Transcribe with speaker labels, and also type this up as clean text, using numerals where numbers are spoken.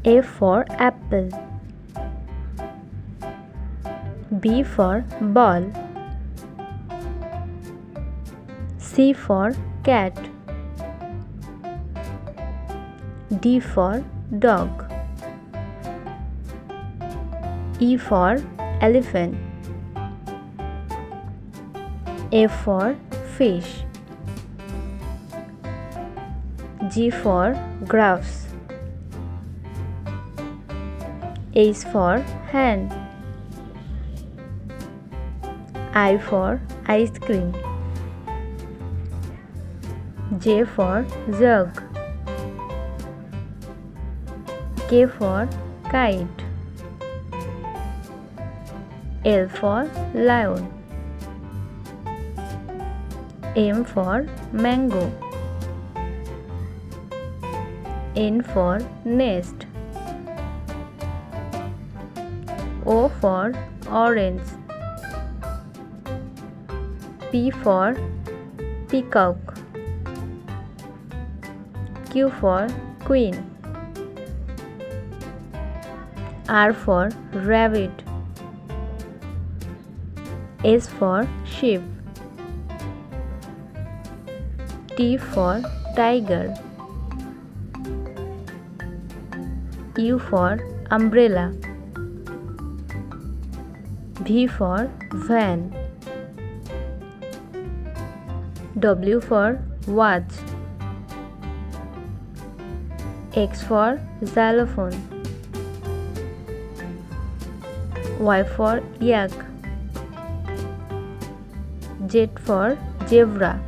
Speaker 1: A for apple. B for ball. C for cat. D for dog. E for elephant. F for fish. G for graphs. H for hand. I for ice cream. J for jug. K for kite. L for lion. M for mango. N for nest. O for orange. P for peacock. Q for queen. R for rabbit. S for sheep. T for tiger. U for umbrella. V for van. W for watch. X for xylophone. Y for yak. Z for zebra.